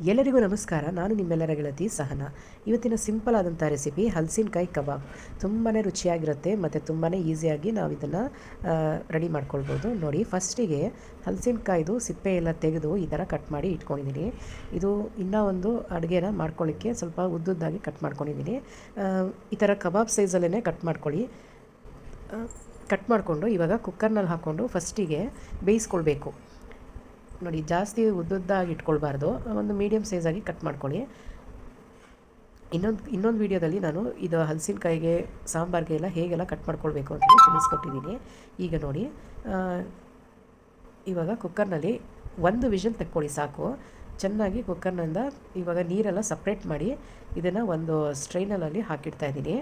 ಎಲ್ಲರಿಗೂ ನಮಸ್ಕಾರ. ನಾನು ನಿಮ್ಮೆಲ್ಲರ ಗೆಳತಿ ಸಹನಾ. ಇವತ್ತಿನ ಸಿಂಪಲ್ ಆದಂಥ ರೆಸಿಪಿ ಹಲಸಿನಕಾಯಿ ಕಬಾಬ್. ತುಂಬಾ ರುಚಿಯಾಗಿರುತ್ತೆ ಮತ್ತು ತುಂಬಾ ಈಸಿಯಾಗಿ ನಾವು ಇದನ್ನು ರೆಡಿ ಮಾಡ್ಕೊಳ್ಬೋದು. ನೋಡಿ, ಫಸ್ಟಿಗೆ ಹಲಸಿನಕಾಯ್ದು ಸಿಪ್ಪೆ ಎಲ್ಲ ತೆಗೆದು ಈ ಥರ ಕಟ್ ಮಾಡಿ ಇಟ್ಕೊಂಡಿದ್ದೀನಿ. ಇದು ಇನ್ನೂ ಒಂದು ಅಡುಗೆನ ಮಾಡ್ಕೊಳ್ಳಿಕ್ಕೆ ಸ್ವಲ್ಪ ಉದ್ದುದ್ದಾಗಿ ಕಟ್ ಮಾಡ್ಕೊಂಡಿದ್ದೀನಿ. ಈ ಥರ ಕಬಾಬ್ ಸೈಜಲ್ಲೇ ಕಟ್ ಮಾಡ್ಕೊಳ್ಳಿ. ಕಟ್ ಮಾಡಿಕೊಂಡು ಇವಾಗ ಕುಕ್ಕರ್ನಲ್ಲಿ ಹಾಕ್ಕೊಂಡು ಫಸ್ಟಿಗೆ ಬೇಯಿಸ್ಕೊಳ್ಬೇಕು. ನೋಡಿ, ಜಾಸ್ತಿ ಉದ್ದುದ್ದಾಗಿ ಇಟ್ಕೊಳ್ಬಾರ್ದು, ಒಂದು ಮೀಡಿಯಮ್ ಸೈಜಾಗಿ ಕಟ್ ಮಾಡ್ಕೊಳ್ಳಿ. ಇನ್ನೊಂದು ವೀಡಿಯೋದಲ್ಲಿ ನಾನು ಇದು ಹಲಸಿನಕಾಯಿಗೆ ಸಾಂಬಾರಿಗೆ ಎಲ್ಲ ಹೇಗೆಲ್ಲ ಕಟ್ ಮಾಡ್ಕೊಳ್ಬೇಕು ಅಂತ ತಿಳಿಸ್ಕೊಟ್ಟಿದ್ದೀನಿ. ಈಗ ನೋಡಿ, ಇವಾಗ ಕುಕ್ಕರ್ನಲ್ಲಿ ಒಂದು ವಿಷಲ್ ತೆಕ್ಕೊಳ್ಳಿ ಸಾಕು. ಚೆನ್ನಾಗಿ ಕುಕ್ಕರ್ನಿಂದ ಇವಾಗ ನೀರೆಲ್ಲ ಸಪ್ರೇಟ್ ಮಾಡಿ ಇದನ್ನು ಒಂದು ಸ್ಟ್ರೈನರಲ್ಲಿ ಹಾಕಿಡ್ತಾಯಿದ್ದೀನಿ.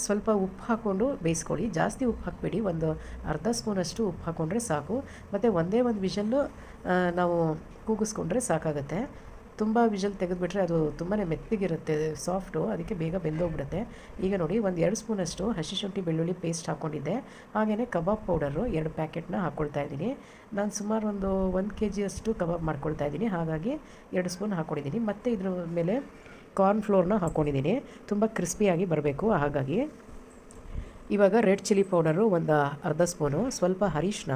ಸ್ವಲ್ಪ ಉಪ್ಪು ಹಾಕ್ಕೊಂಡು ಬೇಯಿಸ್ಕೊಳ್ಳಿ. ಜಾಸ್ತಿ ಉಪ್ಪು ಹಾಕಬೇಡಿ, ಒಂದು ಅರ್ಧ ಸ್ಪೂನಷ್ಟು ಉಪ್ಪು ಹಾಕ್ಕೊಂಡ್ರೆ ಸಾಕು. ಮತ್ತು ಒಂದೇ ಒಂದು ವಿಷಲ್ಲು ನಾವು ಕೂಗಿಸ್ಕೊಂಡ್ರೆ ಸಾಕಾಗುತ್ತೆ. ತುಂಬ ವಿಷಲ್ ತೆಗೆದುಬಿಟ್ರೆ ಅದು ತುಂಬಾ ಮೆತ್ತಗಿರುತ್ತೆ, ಸಾಫ್ಟು, ಅದಕ್ಕೆ ಬೇಗ ಬೆಂದೋಗ್ಬಿಡುತ್ತೆ. ಈಗ ನೋಡಿ, ಒಂದು 2 ಸ್ಪೂನಷ್ಟು ಹಸಿ ಶುಂಠಿ ಬೆಳ್ಳುಳ್ಳಿ ಪೇಸ್ಟ್ ಹಾಕ್ಕೊಂಡಿದ್ದೆ. ಹಾಗೆಯೇ ಕಬಾಬ್ ಪೌಡರು 2 ಪ್ಯಾಕೆಟ್ನ ಹಾಕ್ಕೊಳ್ತಾ ಇದ್ದೀನಿ. ನಾನು ಸುಮಾರು ಒಂದು 1 kg ಕಬಾಬ್ ಮಾಡ್ಕೊಳ್ತಾ ಇದ್ದೀನಿ, ಹಾಗಾಗಿ 2 ಸ್ಪೂನ್ ಹಾಕ್ಕೊಂಡಿದ್ದೀನಿ. ಮತ್ತು ಇದ್ರ ಮೇಲೆ ಕಾರ್ನ್ಫ್ಲೋರ್ನ ಹಾಕ್ಕೊಂಡಿದ್ದೀನಿ, ತುಂಬ ಕ್ರಿಸ್ಪಿಯಾಗಿ ಬರಬೇಕು. ಹಾಗಾಗಿ ಇವಾಗ ರೆಡ್ ಚಿಲ್ಲಿ ಪೌಡರು ಒಂದು ಅರ್ಧ ಸ್ಪೂನು, ಸ್ವಲ್ಪ ಅರಿಶಿನ,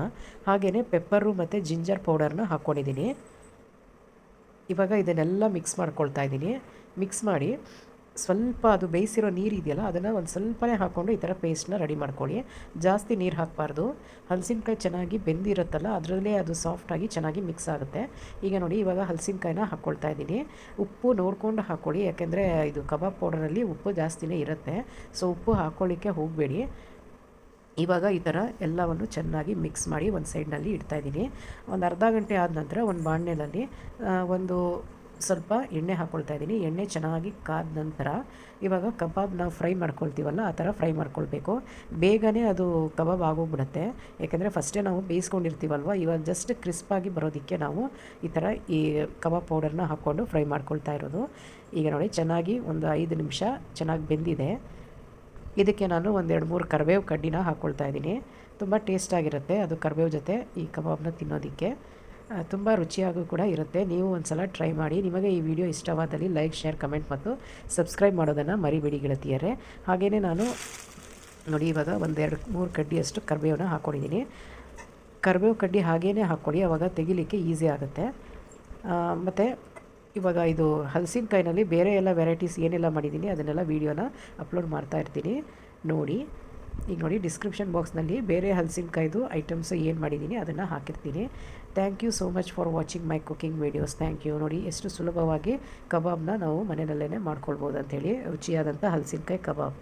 ಹಾಗೆಯೇ ಪೆಪ್ಪರು ಮತ್ತು ಜಿಂಜರ್ ಪೌಡರ್ನ ಹಾಕ್ಕೊಂಡಿದ್ದೀನಿ. ಇವಾಗ ಇದನ್ನೆಲ್ಲ ಮಿಕ್ಸ್ ಮಾಡ್ಕೊಳ್ತಾ ಇದ್ದೀನಿ. ಮಿಕ್ಸ್ ಮಾಡಿ ಸ್ವಲ್ಪ ಅದು ಬೇಯಿಸಿರೋ ನೀರು ಇದೆಯಲ್ಲ, ಅದನ್ನು ಒಂದು ಸ್ವಲ್ಪನೇ ಹಾಕ್ಕೊಂಡು ಈ ಥರ ಪೇಸ್ಟ್ನ ರೆಡಿ ಮಾಡ್ಕೊಳ್ಳಿ. ಜಾಸ್ತಿ ನೀರು ಹಾಕಬಾರ್ದು. ಹಲಸಿನಕಾಯಿ ಚೆನ್ನಾಗಿ ಬೆಂದಿರುತ್ತಲ್ಲ, ಅದರಲ್ಲೇ ಅದು ಸಾಫ್ಟಾಗಿ ಚೆನ್ನಾಗಿ ಮಿಕ್ಸ್ ಆಗುತ್ತೆ. ಈಗ ನೋಡಿ, ಇವಾಗ ಹಲಸಿನಕಾಯಿನ ಹಾಕ್ಕೊಳ್ತಾ ಇದ್ದೀನಿ. ಉಪ್ಪು ನೋಡ್ಕೊಂಡು ಹಾಕ್ಕೊಳ್ಳಿ, ಯಾಕೆಂದರೆ ಇದು ಕಬಾಬ್ ಪೌಡರಲ್ಲಿ ಉಪ್ಪು ಜಾಸ್ತಿನೇ ಇರುತ್ತೆ. ಸೊ ಉಪ್ಪು ಹಾಕ್ಕೊಳ್ಳಿಕ್ಕೆ ಹೋಗಬೇಡಿ. ಇವಾಗ ಈ ಥರ ಎಲ್ಲವನ್ನು ಚೆನ್ನಾಗಿ ಮಿಕ್ಸ್ ಮಾಡಿ ಒಂದು ಸೈಡ್ನಲ್ಲಿ ಇಡ್ತಾಯಿದ್ದೀನಿ. ಒಂದು ಅರ್ಧ ಗಂಟೆ ಆದ ನಂತರ ಒಂದು ಬಾಣಲೆಯಲ್ಲಿ ಒಂದು ಸ್ವಲ್ಪ ಎಣ್ಣೆ ಹಾಕ್ಕೊಳ್ತಾ ಇದ್ದೀನಿ. ಎಣ್ಣೆ ಚೆನ್ನಾಗಿ ಕಾದ ನಂತರ ಇವಾಗ ಕಬಾಬ್ ನಾವು ಫ್ರೈ ಮಾಡ್ಕೊಳ್ತೀವಲ್ಲ, ಆ ಥರ ಫ್ರೈ ಮಾಡ್ಕೊಳ್ಬೇಕು. ಬೇಗನೆ ಅದು ಕಬಾಬ್ ಆಗೋಗ್ಬಿಡುತ್ತೆ, ಯಾಕೆಂದರೆ ಫಸ್ಟೇ ನಾವು ಬೇಯಿಸ್ಕೊಂಡಿರ್ತೀವಲ್ವ. ಇವಾಗ ಜಸ್ಟ್ ಕ್ರಿಸ್ಪಾಗಿ ಬರೋದಕ್ಕೆ ನಾವು ಈ ಥರ ಈ ಕಬಾಬ್ ಪೌಡರ್ನ ಹಾಕ್ಕೊಂಡು ಫ್ರೈ ಮಾಡ್ಕೊಳ್ತಾ ಇರೋದು. ಈಗ ನೋಡಿ, ಚೆನ್ನಾಗಿ ಒಂದು 5 ನಿಮಿಷ ಚೆನ್ನಾಗಿ ಬೆಂದಿದೆ. ಇದಕ್ಕೆ ನಾನು ಒಂದು 2-3 ಕರಿಬೇವು ಕಡ್ಡಿನ ಹಾಕ್ಕೊಳ್ತಾ ಇದ್ದೀನಿ. ತುಂಬ ಟೇಸ್ಟಾಗಿರುತ್ತೆ ಅದು ಕರಿಬೇವು ಜೊತೆ ಈ ಕಬಾಬ್ನ ತಿನ್ನೋದಕ್ಕೆ. ತುಂಬ ರುಚಿಯಾಗೂ ಕೂಡ ಇರುತ್ತೆ. ನೀವು ಒಂದು ಸಲ ಟ್ರೈ ಮಾಡಿ. ನಿಮಗೆ ಈ ವಿಡಿಯೋ ಇಷ್ಟವಾದಲ್ಲಿ ಲೈಕ್, ಶೇರ್, ಕಮೆಂಟ್ ಮತ್ತು ಸಬ್ಸ್ಕ್ರೈಬ್ ಮಾಡೋದನ್ನು ಮರಿಬೇಡಿ ಗೆಳತಿಯರೇ. ಹಾಗೆಯೇ ನಾನು ನೋಡಿ, ಇವಾಗ ಒಂದು 2-3 ಕಡ್ಡಿಯಷ್ಟು ಕರಿಬೇವನ್ನ ಹಾಕ್ಕೊಂಡಿದ್ದೀನಿ. ಕರಿಬೇವು ಕಡ್ಡಿ ಹಾಗೇ ಹಾಕ್ಕೊಳ್ಳಿ, ಆವಾಗ ತೆಗಿಲಿಕ್ಕೆ ಈಸಿ ಆಗುತ್ತೆ. ಮತ್ತು ಇವಾಗ ಇದು ಹಲಸಿನಕಾಯಿನಲ್ಲಿ ಬೇರೆ ಎಲ್ಲ ವೆರೈಟೀಸ್ ಏನೆಲ್ಲ ಮಾಡಿದ್ದೀನಿ ಅದನ್ನೆಲ್ಲ ವೀಡಿಯೋನ ಅಪ್ಲೋಡ್ ಮಾಡ್ತಾ ಇರ್ತೀನಿ, ನೋಡಿ. ಈಗ ನೋಡಿ, ಡಿಸ್ಕ್ರಿಪ್ಷನ್ ಬಾಕ್ಸ್ನಲ್ಲಿ ಬೇರೆ ಹಲಸಿನಕಾಯ್ದು ಐಟಮ್ಸ್ ಏನು ಮಾಡಿದ್ದೀನಿ ಅದನ್ನು ಹಾಕಿರ್ತೀನಿ. Thank you so much for watching my cooking videos. Thank you. ನೋಡಿ, ಎಷ್ಟು ಸುಲಭವಾಗಿ ಕಬಾಬ್ನ ನಾವು ಮನೆಯಲ್ಲೇ ಮಾಡ್ಕೊಳ್ಬೋದು ಅಂಥೇಳಿ, ರುಚಿಯಾದಂಥ ಹಲಸಿನಕಾಯಿ ಕಬಾಬ್.